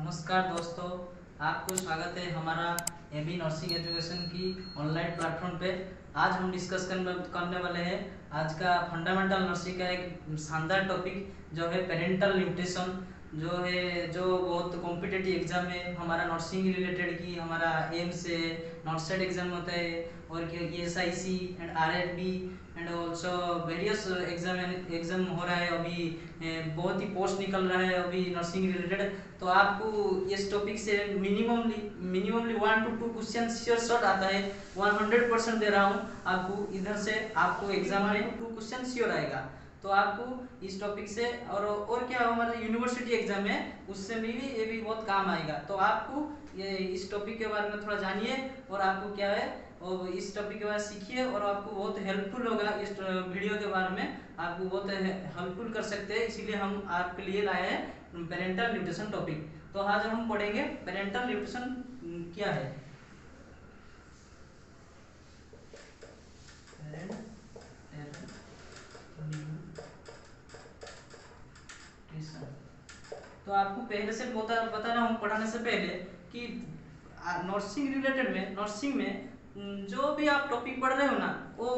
नमस्कार दोस्तों, आपको स्वागत है हमारा एबी नर्सिंग एजुकेशन की ऑनलाइन प्लेटफॉर्म पे। आज हम डिस्कस करने वाले हैं आज का फंडामेंटल नर्सिंग का एक शानदार टॉपिक जो है पेरेंटल न्यूट्रिशन। जो बहुत कॉम्पिटिटिव एग्जाम है हमारा नर्सिंग रिलेटेड की हमारा एम्स है, नॉर्सेट एग्जाम होता है और ESIC and RRB and also various exam हो रहा है अभी। बहुत ही पोस्ट निकल रहा है अभी नर्सिंग रिलेटेड। तो आपको इस टॉपिक से minimally 1 to 2 question sure shot आता है। 100% दे रहा हूँ आपको, इधर से आपको एग्जाम में 2 क्वेश्चन श्योर आएगा। तो आपको इस टॉपिक से और क्या हमारे यूनिवर्सिटी एग्जाम है उससे भी ये भी बहुत काम आएगा। तो आपको ये इस टॉपिक के बारे में थोड़ा जानिए और आपको क्या है और इस टॉपिक के बारे में सीखिए और आपको बहुत हेल्पफुल होगा। इस वीडियो के बारे में आपको बहुत हेल्पफुल कर सकते हैं, इसीलिए हम आपके लिए लाए हैं पेरेंटल न्यूट्रिशन टॉपिक। तो आज हम पढ़ेंगे पेरेंटल न्यूट्रिशन क्या है। तो आपको पहले से बता रहा हूँ पढ़ाने से पहले कि नर्सिंग रिलेटेड में नर्सिंग में जो भी आप टॉपिक पढ़ रहे हो ना वो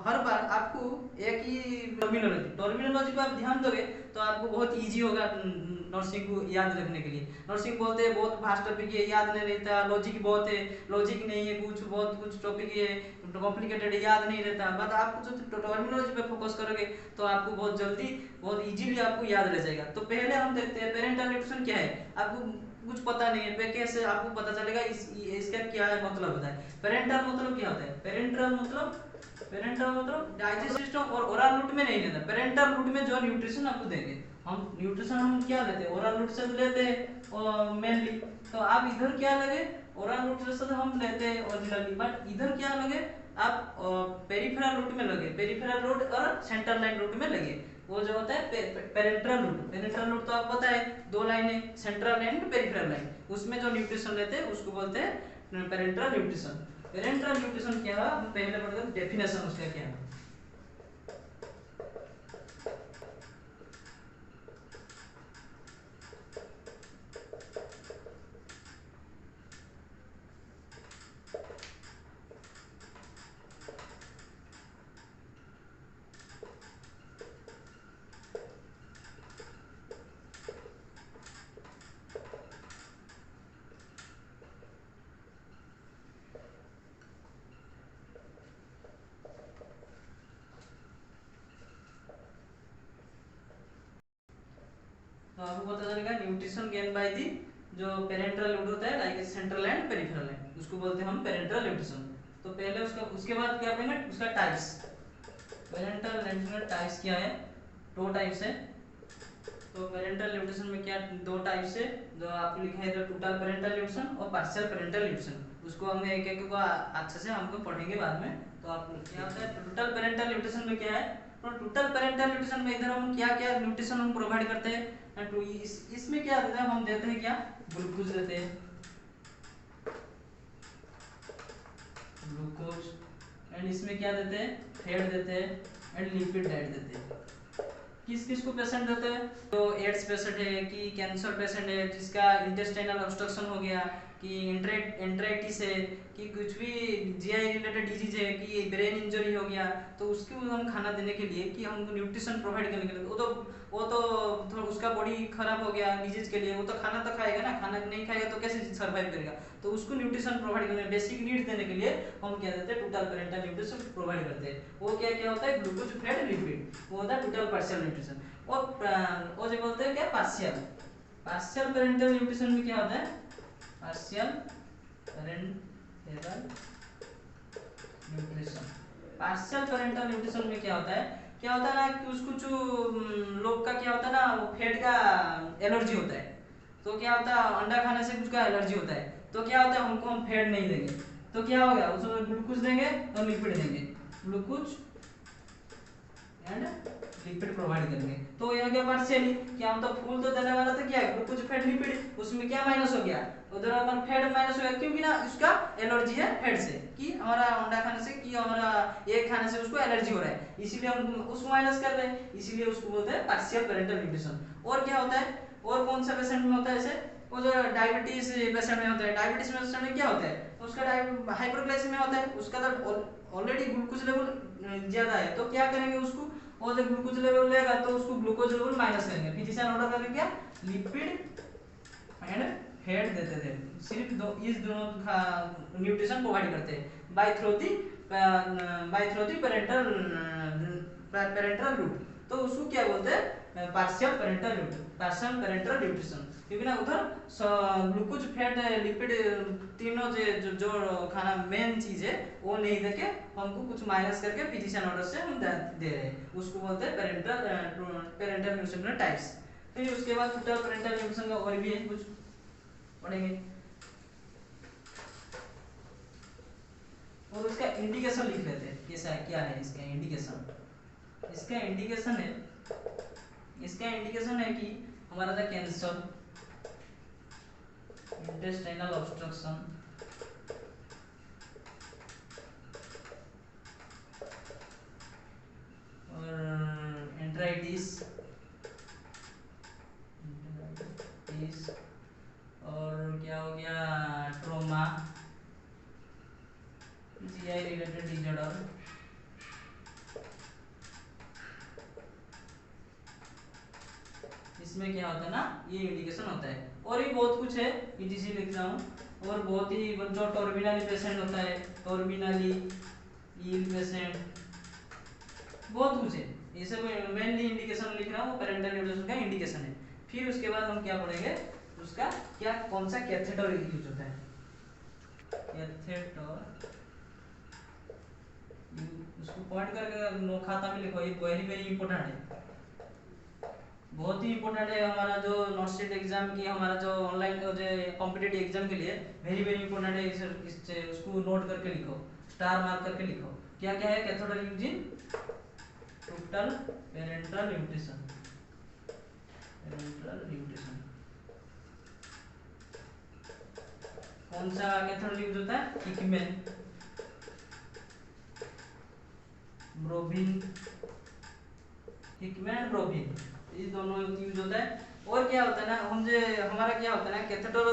हर बार आपको एक ही टर्मिनोलॉजी को आप ध्यान दोगे तो आपको बहुत इजी होगा नर्सिंग को याद रखने के लिए। नर्सिंग बोलते हैं बहुत फास्ट टॉपिक है, याद नहीं रहता, लॉजिक बहुत है, लॉजिक नहीं है, कुछ टॉपिक है कॉम्प्लिकेटेड याद नहीं रहता। बट आपको जो टर्मिनोलॉजी पे फोकस करोगे तो आपको बहुत जल्दी बहुत इजीली आपको याद रह जाएगा। तो पहले हम देखते हैं पेरेंटल न्यूट्रिशन क्या है। आपको कुछ पता नहीं है पे कैसे आपको पता चलेगा इसका क्या मतलब होता है। पेरेंटल मतलब क्या होता है? पेरेंटल मतलब डाइजेस्ट सिस्टम और ओरल रूट में नहीं लेता। पेरेंटल रूट में जो न्यूट्रिशन आपको देंगे, हम न्यूट्रिशन हम क्या लेते हैं ओरल रूट से लेते हैं मेनली। तो आप इधर क्या लगे ओरल रूट से हम लेते हैं ओरिजिनली, बट इधर क्या लगे आप पेरिफेरल रूट में लगे, पेरिफेरल रूट और सेंट्रल लाइन रूट में लगे। वो जो होता है पेरेंटल रूट। पेरेंटल रूट तो आपको पता है दो लाइनें, सेंट्रल लाइन और पेरिफेरल लाइन, उसमें जो न्यूट्रिशन लेते हैं उसको बोलते हैं पेरेंटल न्यूट्रिशन। पेरेंटल न्यूट्रिशन क्या है हम पहले पढ़ते हैं डेफिनेशन उसका क्या है। तो आपको पता चलेगा न्यूट्रिशन गेन बाय दी जो पेरेंटल रूट होता है like central and peripheral line, उसको बोलते हैं हम पेरेंटल न्यूट्रिशन। तो पहले उसके बाद क्या पढ़ेंगे उसका टाइप्स। पेरेंटल न्यूट्रिशन टाइप्स क्या है? दो टाइप्स है। तो पेरेंटल न्यूट्रिशन में क्या दो टाइप्स है जो आपको लिखा है, टोटल पेरेंटल न्यूट्रिशन और पार्शियल पेरेंटल न्यूट्रिशन। उसको हम एक एक को अच्छे से हमको पढ़ेंगे बाद में। तो आप क्या होता है टोटल पेरेंटल न्यूट्रिशन में क्या है? तो टोटल पेरेंटल न्यूट्रिशन में इधर हम क्या क्या न्यूट्रिशन हम प्रोवाइड करते हैं। तो इसमें क्या देते हैं, हम देते हैं क्या ग्लूकोज देते हैं, ग्लूकोज। एंड इसमें क्या देते हैं फैट देते हैं एंड लिपिड डाइट देते हैं। किस किस को पेशेंट देते हैं? तो एड्स पेशेंट है कि कैंसर पेशेंट है जिसका इंटेस्टाइनल ऑब्स्ट्रक्शन हो गया, कि एंट्राइटिस है, कि कुछ भी जीआई रिलेटेड डिजीज है, कि ब्रेन इंजरी हो गया, तो उसको हम खाना देने के लिए कि हमको न्यूट्रिशन प्रोवाइड करने के लिए वो तो थोड़ा उसका बॉडी खराब हो गया डिजीज के लिए, वो तो खाना तो खाएगा ना, खाना नहीं खाएगा तो कैसे सर्वाइव करेगा। तो उसको न्यूट्रिशन प्रोवाइड करने बेसिक नीड देने के लिए हम क्या देते हैं टोटल पेरेंटल न्यूट्रिशन प्रोवाइड करते हैं। वो क्या क्या होता है ग्लूकोज फैट लिपिड, वो होता है टोटल पार्शियल न्यूट्रिशन। और जो बोलते हैं क्या पार्शियल पेरेंटल न्यूट्रिशन में क्या होता है partial parental nutrition. Partial parental nutrition में क्या होता है ना कि उसको जो लोग का क्या होता है ना वो फैट का एलर्जी होता है। तो क्या होता है अंडा खाने से उसका एलर्जी होता है, तो क्या होता है उनको हम फैट नहीं देंगे, तो क्या होगा उसमें ग्लूकोज देंगे और लिपिड देंगे, ग्लूकोज एंड लिपिड प्रोवाइड करेंगे। तो यह गया पार्शियली कि हम तो फूल तो देने वाला था क्या ग्लूकोज फैट लिपिड, उसमें क्या माइनस हो गया उधर अपन फैट माइनस हो गया, क्योंकि ना उसका एलर्जी है फैट से, कि हमारा अंडा खाने से कि हमारा एग खाने से उसको एलर्जी हो रहा है, इसीलिए हम उसको माइनस कर रहे हैं, इसीलिए उसको बोलते हैं पार्शियल पेरेंटल न्यूट्रिशन। और क्या होता है और कौन सा पेशेंट में होता है ऐसे, वो जो डायबिटीज पेशेंट में होता है, डायबिटीज पेशेंट में क्या होता है, उसका हाइपरग्लाइसेमिया होता है, उसका तो ऑलरेडी ग्लूकोज लेवल ज्यादा है, तो क्या करेंगे उसको, और जब ग्लूकोज लेवल लेगा तो उसको ग्लूकोज लेवल माइनस करेंगे, फिजिशियन ऑर्डर करेंगे क्या, लिपिड एंड फैट देते थे, सिर्फ इस दोनों न्यूट्रिशन प्रोवाइड करते हैं by through the parental route, तो उसको क्या बोलते हैं, पार्शियल पेरेंटल न्यूट्रिशन, क्योंकि ना उधर ग्लूकोज फैट लिपिड तीनों जो खाना मेन चीज है वो नहीं देके हमको कुछ माइनस करके फिजिशियन ऑर्डर से हम दे रहे हैं, उसको बोलते हैं पेरेंटल न्यूट्रिशन टाइप्स। फिर उसके बाद टोटल पेरेंटल न्यूट्रिशन का और भी है, कुछ पढ़ेंगे और उसका इंडिकेशन लिख लेते हैं, कैसा है क्या है इसका इंडिकेशन। इसका इंडिकेशन है कि हमारा था कैंसर, इंटेस्टाइनल ऑब्स्ट्रक्शन, और एंट्राइटिस, और क्या हो गया, ट्रोमा, जीआई रिलेटेड डिसऑर्डर, इसमें क्या होता है ना, ये इंडिकेशन होता है। और भी बहुत कुछ है, ईटीसी लिख रहा हूँ, और बहुत ही जो टर्मिनली पेशेंट होता है, टर्मिनली इल पेशेंट, बहुत कुछ है, ये सब मेनली इंडिकेशन लिख रहा हूँ, पेरेंटल न्यूट्रिशन का इंडिकेशन है। फिर उसके बाद हम क्या पढ़ेंगे, उसका क्या कौन सा कैथेटर यूज होता है, कैथेटर, उसको पॉइंट करके नो खाता में लिखो, ये वेरी वेरी इंपॉर्टेंट है, बहुत ही इंपॉर्टेंट है हमारा जो नॉट स्टेट एग्जाम की, हमारा जो ऑनलाइन जो कॉम्पिटिटिव एग्जाम के लिए वेरी वेरी इंपॉर्टेंट है, उसको नोट करके लिखो, स्टार मार्क करके लिखो, क्या क्या है catheter using total parental nutrition, कौन सा कैथेटर यूज होता है, हिकमैन, ब्रोविन, ब्रोविन, ये दोनों यूज होता है। और क्या होता है ना, हम जो हमारा क्या होता है ना, कैथेटर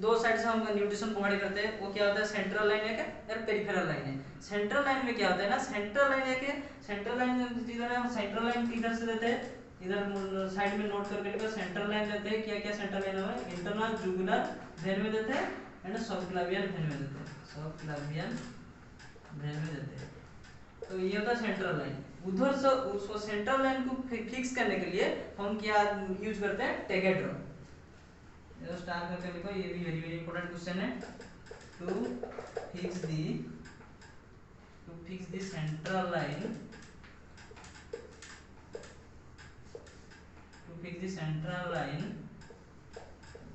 दो साइड से हम न्यूट्रिशन प्रोवाइड करते हैं, वो क्या होता है, सेंट्रल लाइन है क्या, और पेरिफेरल लाइन है। सेंट्रल लाइन में क्या होता है ना, सेंट्रल लाइन है कि सेंट्रल लाइन इधर है, सेंट्रल लाइन किधर से देते हैं, इधर साइड में नोट करके लिखो, सेंट्रल लाइन देते हैं, क्या क्या सेंट्रल लाइन है, इंटरनल जुगुलर वेन में देते हैं एंड सबक्लावियन वेन में देते हैं, सबक्लावियन वेन में देते हैं, तो ये होता है सेंट्रल लाइन। उधर से उसको सेंट्रल लाइन को फिक्स करने के लिए हम क्या यूज करते हैं, टेगेड्रम, ये स्टार करके लिखो, ये भी वेरी वेरी इंपॉर्टेंट क्वेश्चन है, to fix the central line,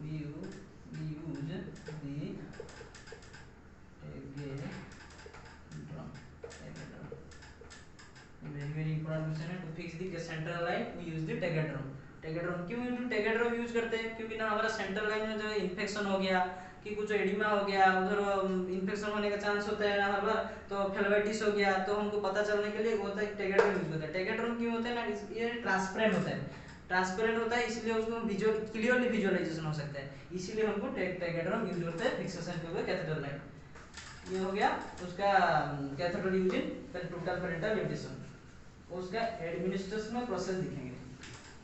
we use the very very important question है, to fix the central line we use the Tegaderm. क्यों टेगेड्रम यूज करते हैं, क्योंकि ना हमारा सेंट्रल लाइन में जो इन्फेक्शन हो गया कि कुछ एडिमा हो गया, उधर इन्फेक्शन होने का चांस होता है ना हर बार, तो फेल्वाइटिस हो गया, तो हमको पता चलने के लिए होता है टेगेड्रम यूज होता है। टेगेड्रम क्यों होता है ना, ये ट्रांसपेरेंट होता है, इसलिए उसको क्लियरली विजुअलाइजेशन हो सकता है, इसीलिए हमको टेगेड्रम यूज होता है फिक्सेशन के लिए कैथेटर लाइन। ये हो गया उसका catheter using total parental nutrition. उसका एडमिनिस्ट्रेशन प्रोसेस दिखेंगे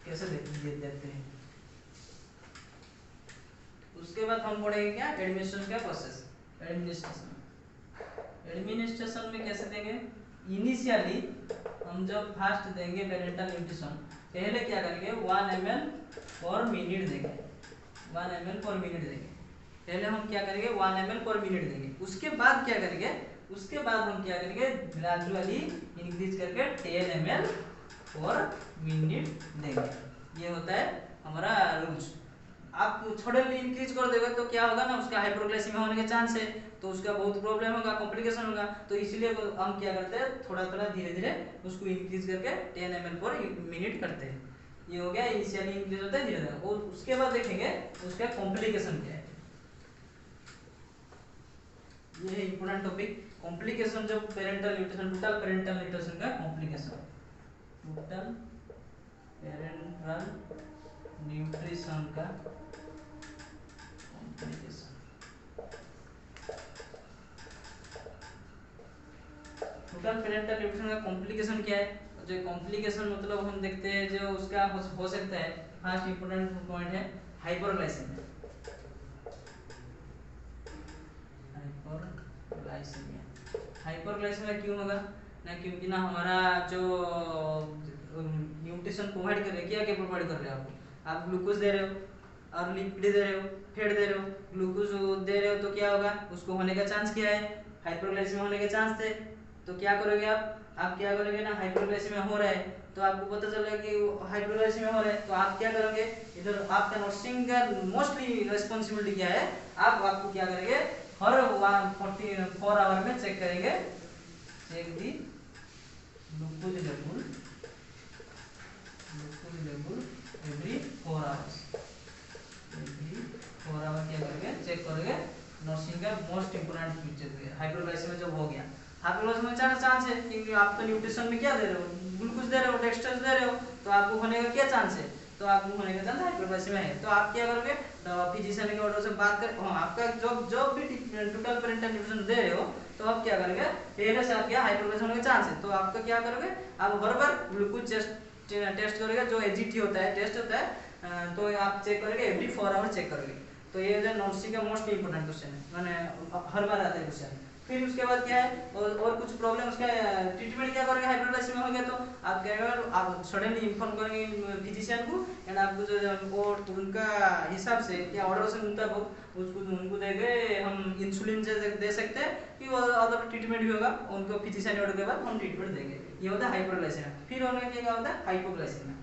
कैसे देते हैं। उसके बाद हम पढ़ेंगे क्या, एडमिनिस्ट्रेशन का प्रोसेस। एडमिनिस्ट्रेशन में कैसे देंगे, इनिशियली हम जब फास्ट देंगे पेरेंटल न्यूट्रिशन, पहले क्या करेंगे 1 ml पर मिनट देंगे, 1 ml पर मिनट देंगे, पहले हम क्या करेंगे 1 ml पर मिनट देंगे। उसके बाद क्या करेंगे, उसके बाद हम क्या करेंगे ग्रेजुअली इंक्रीज करके 10 ml पर मिनट देंगे। ये होता है हमारा रूल्स। आप सडनली इंक्रीज कर देगा तो क्या होगा ना, उसका हाइपरग्लाइसेमिया होने के चांस है, तो उसका बहुत प्रॉब्लम होगा, कॉम्प्लिकेशन होगा, तो इसलिए हम क्या करते हैं थोड़ा थोड़ा धीरे धीरे उसको इंक्रीज करके 10 ml पर मिनट करते हैं। ये हो गया इनिशियली इंक्रीज होता है धीरे धीरे। और उसके बाद देखेंगे उसका कॉम्प्लिकेशन क्या है, ये है इंपॉर्टेंट टॉपिक कॉम्प्लिकेशन। जब parental nutrition, total parental nutrition का कॉम्प्लिकेशन, टोटल पेरेंटल न्यूट्रिशन का कॉम्प्लिकेशन। टोटल पेरेंटल न्यूट्रिशन का कॉम्प्लिकेशन क्या है? जो कॉम्प्लिकेशन मतलब हम देखते हैं जो उसका हो सकता है, फर्स्ट इंपॉर्टेंट पॉइंट है हाइपरग्लाइसेमिया। हाइपरग्लाइसेमिया क्यों होगा ना? क्योंकि ना हमारा जो न्यूट्रिशन प्रोवाइड कर रहे हैं, क्या प्रोवाइड कर रहे हैं आप ग्लूकोज दे रहे हो और लिपिड दे रहे हो, फैट दे रहे हो। ग्लूकोज दे रहे हो तो क्या होगा, उसको होने का चांस क्या है, हाइपरग्लाइसेमिया होने के चांस थे। तो क्या करोगे आप क्या करोगे ना, हाइपरग्लाइसेमिया हो रहा है तो आपको पता चल रहा है कि हाइपरग्लाइसेमिया हो रहा है, तो आप क्या करोगे, इधर आपका नर्सिंग का मोस्टली रिस्पांसिबिलिटी क्या है, आपको क्या करेंगे, हर 144 आवर में चेक करेंगे, check the glucose level every 4 hours. Every 4 hour क्या करेंगे, चेक करेंगे। नर्सिंग का मोस्ट इंपोर्टेंट फीचर हाइपरग्लाइसेमिया जब हो गया, हाइपरग्लाइसेमिया का चांस है क्योंकि आप तो न्यूट्रिशन में क्या दे रहे हो, ग्लूकोज दे रहे हो, डेक्सट्रोज दे रहे हो, तो आपको होने का क्या चांस है, तो आपको होने का चांस हाइपरग्लाइसेमिया है। तो आप क्या करोगे, फिजिशियन के ऑर्डर से बात कर, आपका जब भी टोटल पेरेंटल न्यूट्रिशन दे रहे हो तो आप क्या करोगे, पहले से आपके हाइपरग्लाइसेमिया होने का चांस है, तो आपका क्या करोगे, आप हर बार ग्लूकोज टेस्ट करोगे, जो एजीटी होता है टेस्ट होता है, तो आप चेक करोगे एवरी 4 आवर चेक करोगे। तो ये जो नर्सिंग का मोस्ट इंपोर्टेंट क्वेश्चन है, मैंने हर बार आता है क्वेश्चन। फिर उसके बाद क्या है, और कुछ प्रॉब्लम, उसका ट्रीटमेंट क्या करोगे, हाइपरग्लाइसेमिया हो गया तो आप क्या करोगे, आप सडनली इन्फॉर्म करेंगे फिजिशियन को, एंड आपको जो उनका हिसाब से क्या ऑर्डर से मुताबिक उसको उनको देंगे, हम इंसुलिन दे सकते हैं कि वो अदर ट्रीटमेंट भी होगा, उनको फिजिशियन ऑर्डर के बाद हम ट्रीटमेंट देंगे। ये होता है हाइपरग्लाइसेमिया। फिर होने के क्या होता है हाइपोग्लाइसेमिया।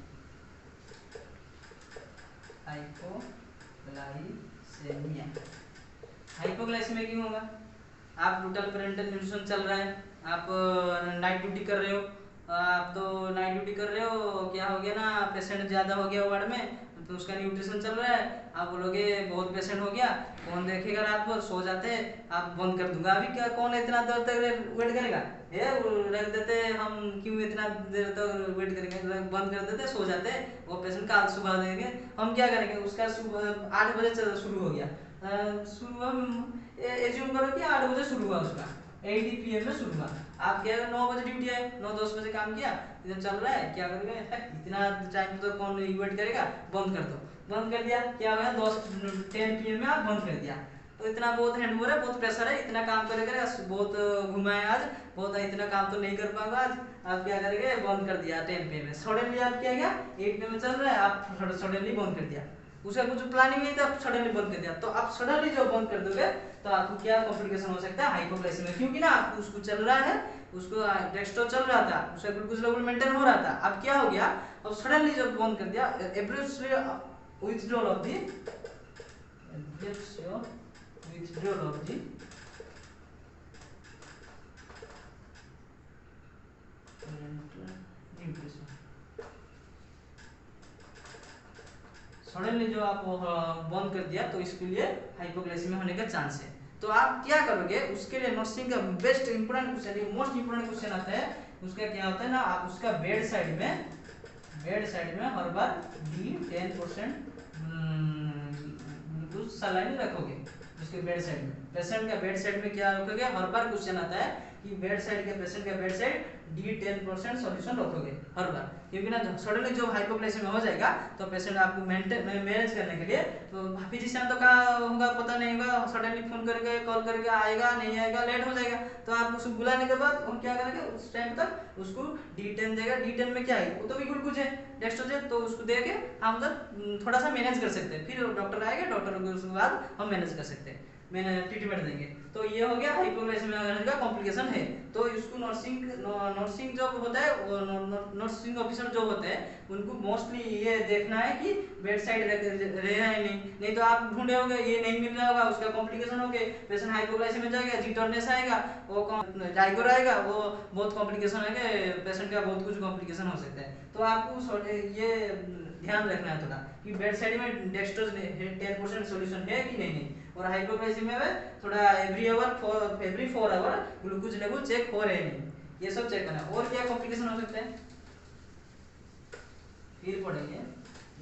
हाइपोग्लाइसेमिया क्यों होगा, आप टोटल पेरेंटल न्यूट्रिशन चल रहा है, आप नाइट ड्यूटी कर रहे हो, आप तो नाइट ड्यूटी कर रहे हो, क्या हो गया ना, पेशेंट ज़्यादा हो गया वार्ड में, तो उसका न्यूट्रिशन चल रहा है, आप बोलोगे बहुत पेशेंट हो गया, कौन देखेगा, रात भर सो जाते हैं, आप बंद कर दूंगा, अभी क्या कौन इतना देर तक वेट करेगा, रख देते हम, क्यों इतना देर तक वेट करेंगे, बंद कर देते, सो जाते, वो पेशेंट का सुबह देंगे, हम क्या करेंगे, उसका सुबह 8 बजे शुरू हो गया, शुरू हम एज्यूम करो कि 8 बजे शुरू हुआ, उसका 8 PM में शुरू हुआ, आप क्या 9 बजे ड्यूटी आए, 9-10 बजे काम किया, इधर चल रहा है, क्या करोगे, इतना टाइम तो कौन वेट करेगा, बंद कर दो, बंद कर दिया, क्या हो गया 10 PM में आप बंद कर दिया, तो इतना बहुत हैंडओवर है, बहुत प्रेशर है, इतना काम करेगा, बहुत घुमा है आज, बहुत इतना काम तो नहीं कर पाऊंगा आज, आप क्या करेंगे, बंद कर दिया 10 PM में। सडनली आप क्या किया, 8 PM में चल रहा है, आप सडनली बंद कर दिया, उसका कुछ प्लानिंग नहीं था, सडनली बंद कर दिया, तो आप सडनली जब बंद कर दोगे तो आपको क्या कॉम्प्लिकेशन हो सकता है, हाइपोग्लाइसेमिया, क्योंकि ना आपको उसको चल रहा है, उसको डेक्स्ट्रो चल रहा था, उसका ग्लूकोज लेवल मेंटेन हो रहा था, अब क्या हो गया, अब सडनली जब बंद कर दिया, abruptly withdrawal of the nutrition, suddenly जो आप बंद कर दिया, तो इसके लिए हाइपोग्लाइसेमिया होने का चांस है। तो आप क्या करोगे, उसके लिए नर्सिंग का best important question, most important question आता है, उसका क्या होता है ना, आप उसका बेड साइड में हर बार D10% ग्लूकोज सलाइन रखोगे, उसके बेड साइड में, पेशेंट का बेड साइड में क्या रखोगे, हर बार क्वेश्चन आता है कि बेड साइड के पेशेंट का बेड साइड D10% सॉल्यूशन रखोगे हर बार, क्योंकि ना सडनली जो हाइपोग्लाइसेमिया हो जाएगा तो पेशेंट आपको मैनेज करने के लिए, तो फिजिशियन तो कहाँ होगा पता नहीं होगा, सडनली फोन करके कॉल करके आएगा नहीं आएगा, लेट हो जाएगा, तो आप उसको बुलाने के बाद हम क्या करेंगे, उस टाइम तक उसको D10 देगा, D10 में क्या है, वो तो भी ग्लूकोज है, डेक्स्ट्रोज है, तो उसको दे के हम थोड़ा सा मैनेज कर सकते हैं, फिर डॉक्टर आएगा, डॉक्टर के बाद हम मैनेज कर सकते हैं, मैंने ट्रीटमेंट देंगे। तो ये हो गया हाइपोग्लाइसेमिया का कॉम्प्लिकेशन है। तो इसको नर्सिंग जब होता है, नर्सिंग ऑफिसर जो होते हैं उनको मोस्टली ये देखना है कि बेड साइड रह रहा है नहीं तो आप ढूंढे होगे ये नहीं मिल रहा होगा, उसका कॉम्प्लिकेशन हो गए, पेशेंट हाइपोग्लाइसेमिया जाएगा, जीटर्नेस आएगा, वो जाइगोर आएगा, वो बहुत कॉम्प्लिकेशन आएगा, पेशेंट का बहुत कुछ कॉम्प्लिकेशन हो सकता है। तो आपको ये ध्यान रखना है थोड़ा कि बेड साइड में डेक्स्ट्रोज 10% सॉल्यूशन है कि नहीं, और हाइपोग्लाइसेमिया में थोड़ा every 4 hour glucose level check हो रहे नहीं, ये सब चेक करना। और क्या कॉम्प्लिकेशन हो सकता है, फिर पढ़ेंगे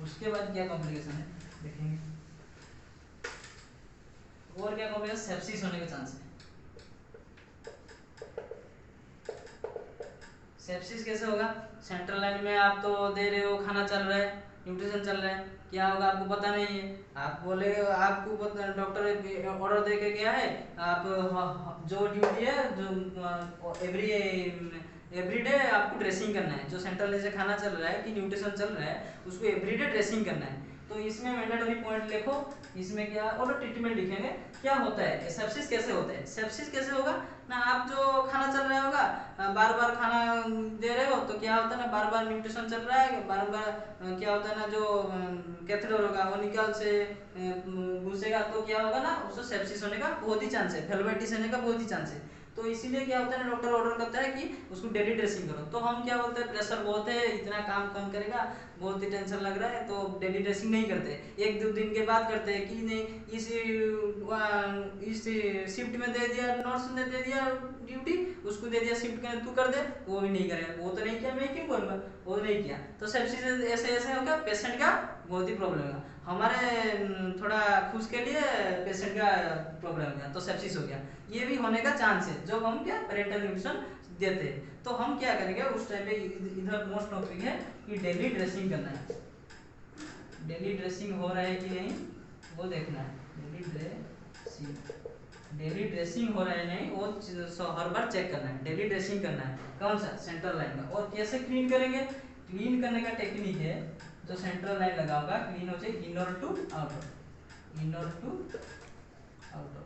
उसके बाद क्या कॉम्प्लिकेशन है देखेंगे। और क्या कॉम्प्लिकेशन, सेप्सिस होने के चांस है। सेप्सिस कैसे होगा, सेंट्रल लाइन में आप तो दे रहे हो, खाना चल रहा है, न्यूट्रिशन चल रहा है, क्या होगा आपको पता नहीं है, आप बोले आपको पता, डॉक्टर ऑर्डर दे के गया है, आप जो ड्यूटी है जो एवरी डे आपको ड्रेसिंग करना है, जो सेंट्रल लाइन से खाना चल रहा है कि न्यूट्रिशन चल रहा है उसको एवरीडे ड्रेसिंग करना है। तो इसमें मैंडेटरी पॉइंट लिखो, इसमें क्या और ट्रीटमेंट लिखेंगे क्या होता है, सेप्सिस कैसे होता है। सेप्सिस कैसे होगा ना, आप जो खाना चल रहा होगा, बार बार खाना दे रहे हो तो क्या होता है ना, बार बार न्यूट्रिशन चल रहा है, बार बार क्या होता है ना, जो कैथेटर होगा वो निकाल से घुसेगा तो क्या होगा ना, उसको सेप्सिस होने का बहुत ही चांस है, फेलोबाइटिस होने का बहुत ही चांस है। तो इसीलिए क्या होता है ना, डॉक्टर ऑर्डर करता है कि उसको डेली ड्रेसिंग करो। तो हम क्या बोलते हैं, प्रेशर बहुत है, इतना काम कौन करेगा, बहुत ही टेंशन लग रहा है, तो डेली ड्रेसिंग नहीं करते, एक दो दिन के बाद करते हैं कि नहीं इस शिफ्ट में दे दिया, नर्स ने दे दिया ड्यूटी, उसको दे दिया शिफ्ट में तू कर दे, वो भी नहीं करेगा, वो तो नहीं किया, मैं क्यों करूँगा, वो नहीं किया। तो सेप्सिस ऐसे ऐसे होगा, पेशेंट का बहुत ही प्रॉब्लम होगा, हमारे थोड़ा खुश के लिए पेशेंट का प्रॉब्लम हो गया, तो सेप्सिस हो गया। ये भी होने का चांस है जब हम क्या पेरेंटल न्यूट्रिशन देते हैं। तो हम क्या करेंगे उस टाइम पे, इधर मोस्ट टॉपिक है कि डेली ड्रेसिंग करना है, डेली ड्रेसिंग हो रहा है कि नहीं वो देखना है, डेली ड्रेसिंग हो रहा है नहीं वो हर बार चेक करना है, डेली ड्रेसिंग करना है, कौन सा सेंट्रल लाइन का। और कैसे क्लीन करेंगे, क्लीन करने का टेक्निक है, जो सेंट्रल लाइन लगा होगा क्लीन हो जाए inner to outer, inner to outer,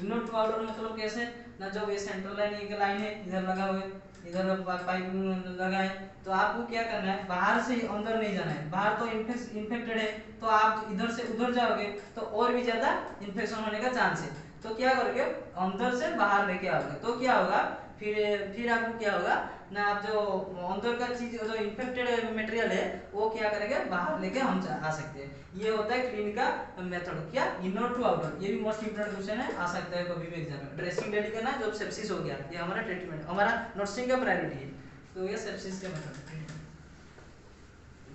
inner to outer मतलब कैसे ना, जब ये सेंट्रल लाइन एक लाइन है इधर लगा हुआ है, इधर पाइप लगा है, तो आपको क्या करना है, बाहर से अंदर नहीं जाना है, बाहर तो इन्फेक्टेड है, तो आप इधर से उधर जाओगे तो और भी ज्यादा इन्फेक्शन होने का चांस है। तो क्या करोगे, अंदर से बाहर लेके आओगे, तो क्या होगा, फिर आपको क्या होगा ना, आप जो अंदर का चीज जो इन्फेक्टेड मटेरियल है वो क्या करेंगे, बाहर लेके हम आ सकते हैं। ये होता है क्लीन का मेथड, क्या इनर टू आउटर। ये भी मोस्ट इंपोर्टेंट क्वेश्चन है, आ सकता है कभी भी एग्जाम में। ड्रेसिंग डेली करना जब सेप्सिस हो गया, ये हमारा ट्रीटमेंट, हमारा नर्सिंग का प्रायोरिटी है, तो ये सेप्सिस का मेथड।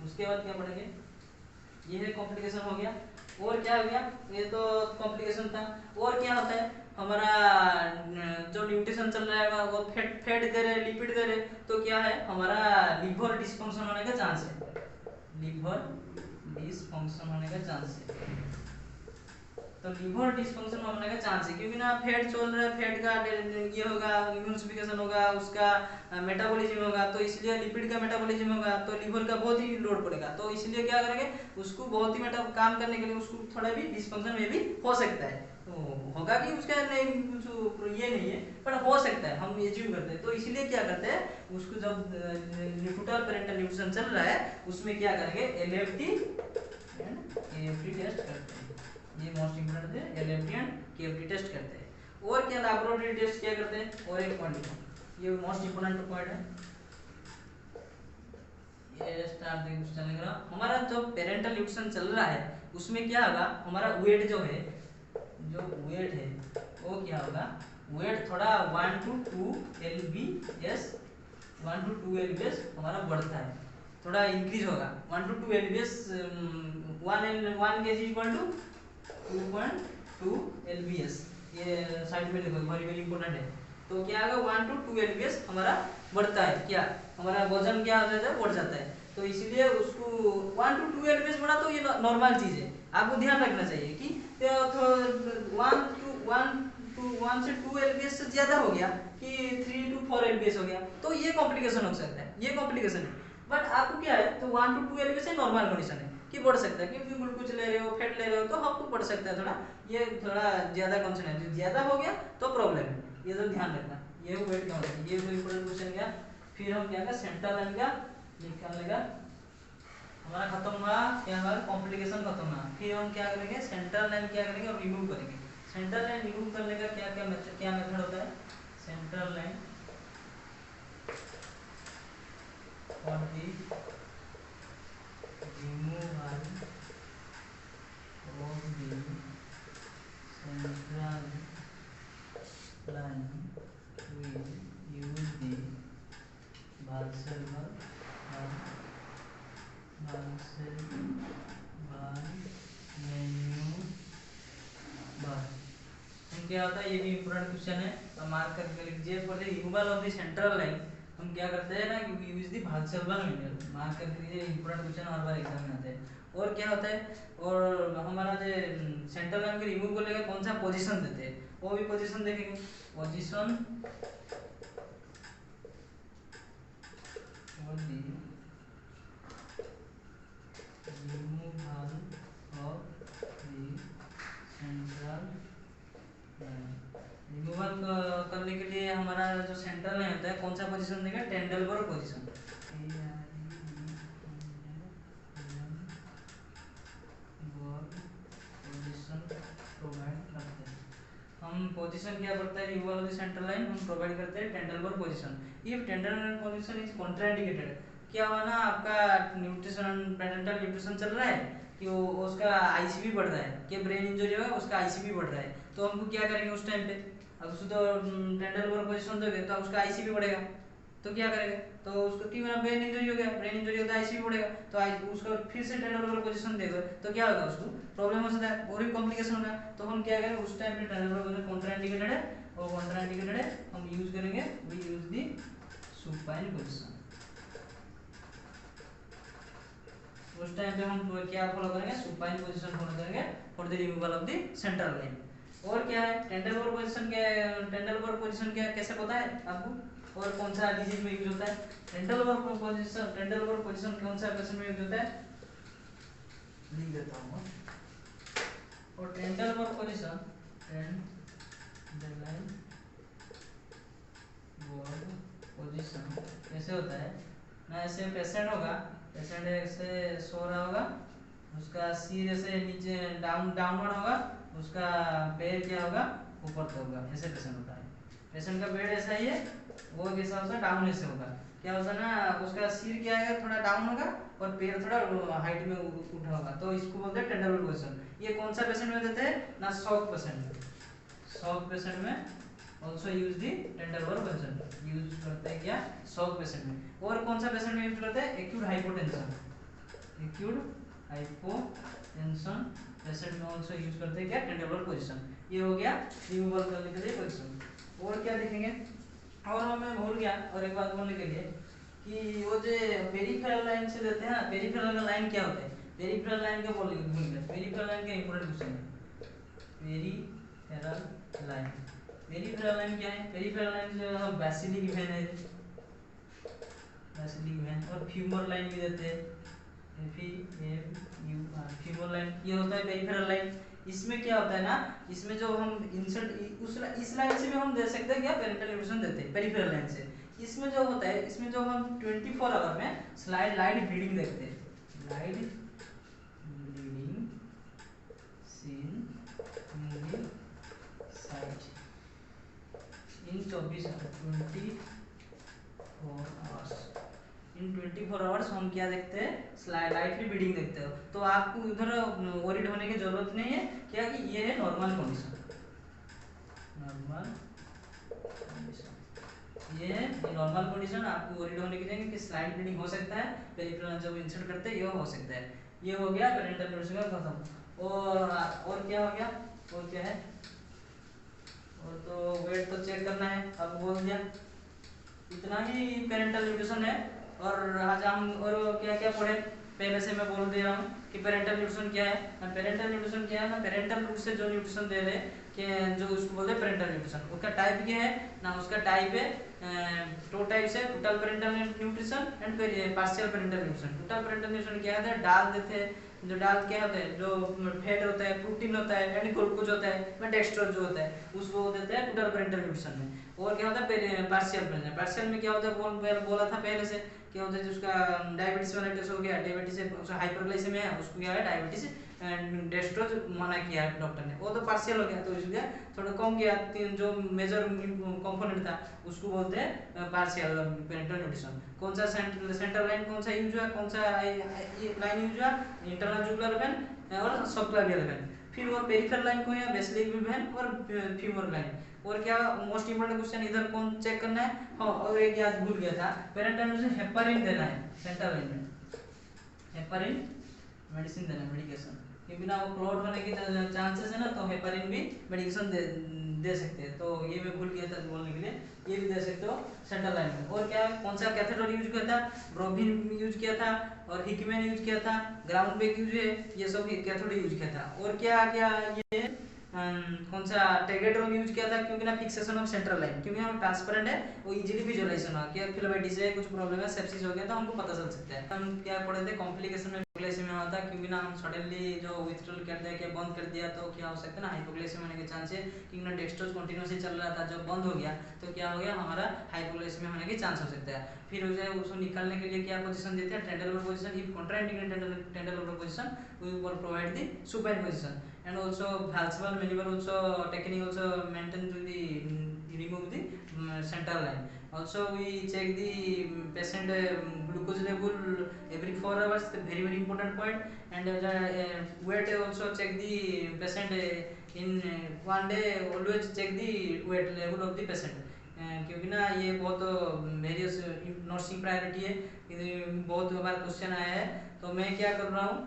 उसके बाद क्या पढ़ेंगे, ये है कॉम्प्लिकेशन हो गया। और क्या हो गया, ये तो कॉम्प्लिकेशन था। और क्या होता है, हमारा जो न्यूट्रिशन चल रहा है वो फैट दे रहे, लिपिड दे रहे, तो क्या है हमारा लिवर डिस्फंक्शन होने का चांस है, लिवर डिस्फंक्शन होने का चांस है। तो लिवर डिस्फंक्शन होने का चांस है, क्योंकि ना फैट चल रहा है, फैट का ये होगा, इम्यूनिफिकेशन होगा, उसका मेटाबॉलिज्म होगा, तो इसलिए लिपिड का मेटाबॉलिज्म होगा, तो लिवर का बहुत ही लोड पड़ेगा, तो इसलिए क्या करेंगे, उसको बहुत ही काम करने के लिए उसको थोड़ा भी डिस्फंक्शन में भी हो सकता है। तो होगा कि उसका नहीं कुछ ये नहीं है, पर हो सकता है, हम एज्यूम करते हैं। तो इसलिए क्या करते हैं, उसको जब न्यूट्रल पेरेंटल न्यूट्रिशन चल रहा है उसमें क्या करेंगे, एलएफटी एंड केएफटी टेस्ट करते हैं। ये मोस्ट इंपोर्टेंट है, एलएफटी एंड केएफटी टेस्ट करते हैं। और क्या लैबोरेटरी टेस्ट क्या करते हैं, और एक पॉइंट लिखो, ये मोस्ट इंपोर्टेंट पॉइंट है। ये स्टार्ट देखो चल रहा, हमारा जो पेरेंटल न्यूट्रिशन चल रहा है उसमें क्या होगा, हमारा वेट जो है, जो वेट है वो क्या होगा, वेट थोड़ा 1 to 2 lbs, 1 to 2 lbs हमारा बढ़ता है, थोड़ा इंक्रीज होगा, 1 to 2 lbs, 1 kg equal to 2.2 lbs, ये साइड में लिखो, वेरी वेरी इंपॉर्टेंट है। तो क्या होगा 1 to 2 lbs हमारा बढ़ता है, क्या हमारा वजन क्या हो जाता है, बढ़ जाता है। तो इसीलिए उसको 1 to 2 lbs बढ़ा, तो ये नॉर्मल चीज है, आपको ध्यान रखना चाहिए कि 1 से 2 lbs से ज्यादा हो गया कि 3 to 4 lbs हो गया, तो ये कॉम्प्लिकेशन हो सकता है, ये कॉम्प्लिकेशन है। बट आपको क्या है, तो 1 to 2 lbs से नॉर्मल कंडीशन है कि बढ़ सकता है, क्योंकि ग्लूकोज ले रहे हो, फैट ले रहे हो, तो आपको बढ़ सकता है थोड़ा, ये थोड़ा ज्यादा कंसर्न है, ज्यादा हो गया तो प्रॉब्लम है, ये तो ध्यान रखना। ये वेट क्या होता है, ये कोई इंपॉर्टेंट क्वेश्चन गया। फिर हम क्या का सेंट्रल लाइन का निकालने का हमारा खत्म हुआ, क्या हमारा कॉम्प्लिकेशन खत्म हुआ। फिर हम क्या करेंगे, सेंट्रल लाइन क्या करेंगे, और रिमूव करेंगे। सेंट्रल लाइन रिमूव करने का क्या मेथड होता है, central line for the removal of the central line will use the Valsalva क्या होता है, ये भी इंपॉर्टेंट क्वेश्चन है, तो मार्क करके लिख दीजिए। For the removal of the central line हम क्या करते हैं ना, यूज द भागसेलवन मेथड, मार्क करके लीजिए। इंपॉर्टेंट क्वेश्चन हर बार एग्जाम में आते हैं। और क्या होता है, और हमारा जो सेंट्रल लाइन को रिमूव करने का कौन सा पोजीशन देते हैं, वो भी पोजीशन देखेंगे। Position removal of the central line, removal करने के लिए हमारा जो सेंट्रल लाइन होता है कौन सा पोजीशन देगा, टेंडलबर्ग पोजीशन। हम पोजीशन क्या पड़ता है removal of the central line, हम प्रोवाइड करते हैं Trendelenburg position. If Trendelenburg position is contraindicated, क्या हुआ ना, आपका न्यूट्रिशन पेरेंटल न्यूट्रिशन चल रहा है कि वो उसका आईसीपी बढ़ रहा है, कि ब्रेन इंजरी होगा उसका आईसीपी बढ़ रहा है, तो हमको क्या करेंगे उस टाइम पे, अब उसको तो टेंडलबर्ग पोजीशन दोगे तो उसका आईसीपी बढ़ेगा, तो क्या करेगा, तो उसको क्यों ब्रेन इंजरी हो गया, ब्रेन इंजरी होता है आईसीपी बढ़ेगा, तो उसका फिर से टेंडलबर्ग पोजीशन देगा तो क्या होगा, उसको प्रॉब्लम हो सकता है और भी कॉम्प्लिकेशन होगा। तो हम क्या करेंगे उस टाइम पे टेंडलबर्ग पोजीशन कॉन्ट्राइंडिकेटेड है और कॉन्ट्राइंडिकेटेड है, हम यूज करेंगे, we use the supine position. उस टाइम पे हम क्या फॉलो करेंगे, सुपाइन पोजीशन फॉलो करेंगे for the removal of the central line. और क्या है टेंडलबर्ग पोजीशन, क्या है टेंडलबर्ग पोजीशन, क्या कैसे पता है आपको, और कौन सा डिजीज में यूज होता है टेंडलबर्ग पोजीशन, टेंडलबर्ग पोजीशन कौन सा पेशेंट में यूज होता है, लिख देता हूं। और टेंडलबर्ग पोजीशन, टेंडलबर्ग पोजीशन कैसे होता है ना, ऐसे पेशेंट होगा, पेशेंट ऐसे सो रहा होगा, उसका सिर ऐसे नीचे डाउनवर्ड होगा, उसका पैर क्या होगा ऊपर तक होगा, ऐसे पेशेंट होता है। पेशेंट का बेड ऐसा ही है, वो कैसा होता है डाउन ऐसे होगा, क्या होता है ना, उसका सिर क्या है थोड़ा डाउन होगा और पैर थोड़ा हाइट में उठा होगा, तो इसको बोलते हैं टेंडलबर्ग पोजीशन। ये कौन सा पेशेंट में देते हैं ना, शॉक पेशेंट में, शॉक पेशेंट में also use the Trendelenburg position, use करते हैं क्या शॉक पेशेंट में। और कौन सा पेशेंट में यूज करते हैं, acute hypotension, acute hypotension patient में ऑल्सो यूज करते हैं क्या टेंडलबर्ग पोजीशन। ये हो गया रिमूवल करने के लिए पोजीशन। और क्या देखेंगे, और मैं भूल गया और एक बात बोलने के लिए कि वो जो पेरिफेरल लाइन से देते हैं ना, पेरिफेरल लाइन क्या होता है, पेरिफेरल लाइन क्या बोल गए, पेरिफेरल लाइन का इंपॉर्टेंट क्वेश्चन है, पेरिफेरल लाइन, पेरिफेरल लाइन क्या है, पेरिफेरल लाइन जो बेसिलिक वेन है, बेसिलिक वेन, और फ्यूमर लाइन भी देते हैं, फ्यूमर लाइन, ये होता है पेरिफेरल लाइन। इसमें क्या होता है ना, इसमें जो हम इंसर्ट इस लाइन से भी हम दे सकते हैं क्या पेरेंटल न्यूट्रिशन देते हैं पेरिफेरल लाइन से। इसमें जो होता है, इसमें जो हम 24 आवर में स्लाइड लाइट ब्लीडिंग देखते हैं, light bleeding seen in the site in 24 hours, in 24 hours हम क्या देखते हैं, लाइटली ब्लीडिंग देखते हो, तो आपको उधर वरीड होने की जरूरत नहीं है, क्या कि ये है नॉर्मल कंडीशन, नॉर्मल कंडीशन, ये है नॉर्मल कंडीशन, आपको वरीड होने की जगह कि स्लाइड ब्लीडिंग हो सकता है, पेरिफेरल जब इंसर्ट करते हैं ये हो सकता है। ये हो गया पेरेंटल न्यूट्रिशन का खत्म। और क्या हो गया, और क्या है, और तो वेट तो चेक करना है, अब बोल दिया, इतना ही पेरेंटल न्यूट्रिशन है। और आज हम और क्या क्या पढ़े, पहले से मैं बोल दे रहा हूँ कि पेरेंटल न्यूट्रिशन क्या है ना, पेरेंटल न्यूट्रिशन क्या है ना, पेरेंटल रूट से जो न्यूट्रिशन दे रहे हैं कि जो उसको बोलते हैं पेरेंटल न्यूट्रिशन, उसका टाइप क्या है ना, उसका टाइप है टू टाइप्स है, total parental nutrition and partial parental nutrition. Total parental nutrition क्या होता है, डाल देते हैं, जो डाल क्या होता है, जो फैट होता है, प्रोटीन होता है एंड ग्लूकोज होता है, डेक्सट्रोज जो होता है उसको देते हैं टोटल पेरेंटल न्यूट्रिशन में। और क्या होता है पार्शियल पेरेंटल, पार्शियल में क्या होता है बोला था पहले से, क्या होता है जिसका डायबिटीज वाला केस हो गया, डायबिटीज से हाइपरग्लाइसेमिया है, उसको क्या है डायबिटीज डेक्सट्रोज मना किया है डॉक्टर ने, वो तो पार्शियल हो गया, तो इसलिए थोड़ा कम गया, जो मेजर कंपोनेंट था उसको बोलते हैं पार्शियल पेरेंटल न्यूट्रिशन। कौन सा सेंट्रल लाइन कौन सा यूज हुआ, कौन सा लाइन यूज हुआ, इंटरनल जुगुलर वेन और सबक्लावियल वेन। फिर वो पेरिफेरल लाइन को है बेसिलिक वेन और फ्यूमर लाइन। और क्या मोस्ट इंपोर्टेंट क्वेश्चन इधर कौन चेक करना है, हाँ और एक याद भूल गया था, पेरेंटल न्यूट्रिशन हेपारिन देना है सेंट्रल लाइन में, हेपारिन मेडिसिन देना है, मेडिकेशन, क्योंकि ना वो क्लॉट होने की चांसेस है ना, तो हेपारिन भी मेडिकेशन दे सकते हैं। तो ये मैं भूल गया था बोलने के लिए, ये भी दे सकते हो सेंट्रल लाइन में। और क्या कौन सा कैथेटर यूज किया था, ब्रोविन यूज किया था और हिकमैन यूज किया था, ग्राउंड बेक यूज है, ये सब कैथोड यूज किया था। और क्या क्या ये कौन सा टेगेट्रोन यूज किया था, क्योंकि ना फिक्सेशन ऑफ सेंट्रल लाइन, क्योंकि हम ट्रांसपेरेंट है वो इजीली विजुअलाइजेशन हो कि फिलोबाइटिस है, कुछ प्रॉब्लम है, सेप्सिस हो गया तो हमको पता चल सकता है। हम क्या पढ़े थे कॉम्प्लिकेशन में हाइपोग्लाइसेमिया होता है, क्योंकि ना हम सडनली जो विथड्रॉल कर दिया, क्या बंद कर दिया, तो क्या हो सकता है ना हाइपोग्लाइसेमिया होने के चांस है। क्योंकि ना डेक्सट्रोज कंटिन्यूअसली चल रहा था, जब बंद हो गया तो क्या हो गया, हमारा हाइपोग्लाइसेमिया होने के चांस हो सकता है। फिर हो जाए उसको निकालने के लिए क्या पोजीशन देते हैं, टेंडलर पोजीशन। इफ कॉन्ट्राइंडिकेटेड टेंडलर position we will provide the supine position, and also Valsalva maneuver also technique also maintain to the remove the central line. Also we check the patient glucose level every 4 hours, the very important point. And weight also check the patient in one day, always check the weight level of the patient. क्योंकि ना ये बहुत various nursing priority है, बहुत बार question आया है। तो मैं क्या कर रहा हूँ,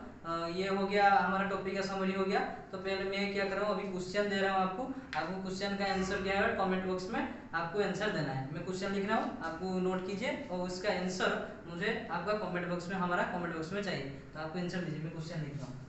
ये हो गया हमारा टॉपिक का समरी हो गया। तो पहले मैं क्या कर रहा हूँ, अभी क्वेश्चन दे रहा हूँ आपको, आपको क्वेश्चन का आंसर क्या है कमेंट बॉक्स में आपको आंसर देना है। मैं क्वेश्चन लिख रहा हूँ, आपको नोट कीजिए और उसका आंसर मुझे आपका कमेंट बॉक्स में, हमारा कमेंट बॉक्स में चाहिए। तो आपको आंसर दीजिए, मैं क्वेश्चन लिख रहा हूँ।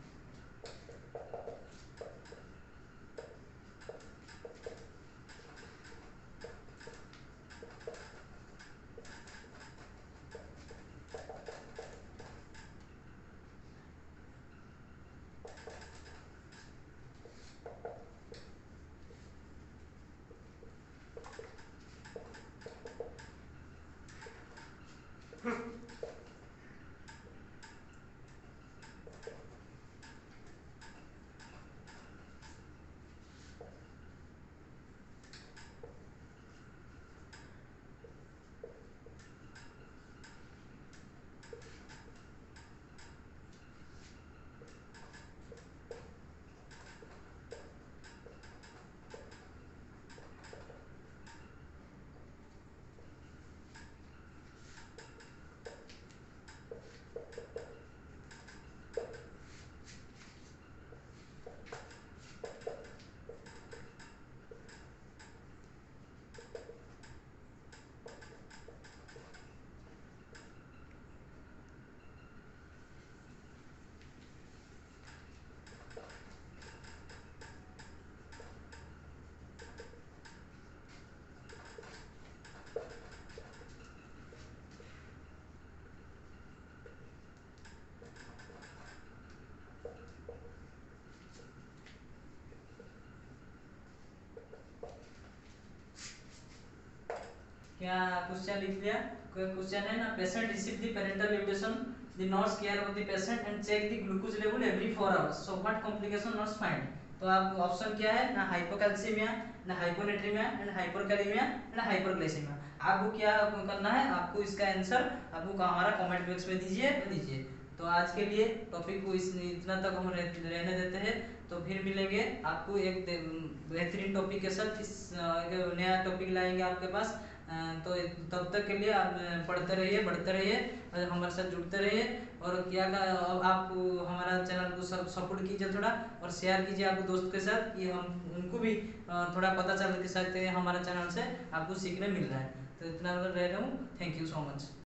क्या क्वेश्चन लिख लिया? क्वेश्चन है ना, patient receive the parental nutrition, the nurse care of the patient and check the glucose level every 4 hours, so what complication nurse find. तो आप ऑप्शन क्या है ना, हाइपोकैल्सीमिया, ना hyponatraemia and hyperkalaemia and hyperglycaemia. आपको क्या करना है, आपको इसका आंसर आपको हमारा कमेंट बॉक्स में दीजिए। तो आज के लिए टॉपिक को इतना तक हम रहने देते हैं। तो फिर मिलेंगे आपको एक बेहतरीन टॉपिक के साथ, इस एक नया टॉपिक लाएंगे आपके पास। तो तब तक के लिए आप पढ़ते रहिए, बढ़ते रहिए और हमारे साथ जुड़ते रहिए। और क्या आप हमारा चैनल को सपोर्ट कीजिए थोड़ा, और शेयर कीजिए आपके दोस्त के साथ, कि हम उनको भी थोड़ा पता चल सकते हैं हमारे चैनल से आपको सीखने मिल रहा है। तो इतना रह रहा हूँ, थैंक यू सो मच।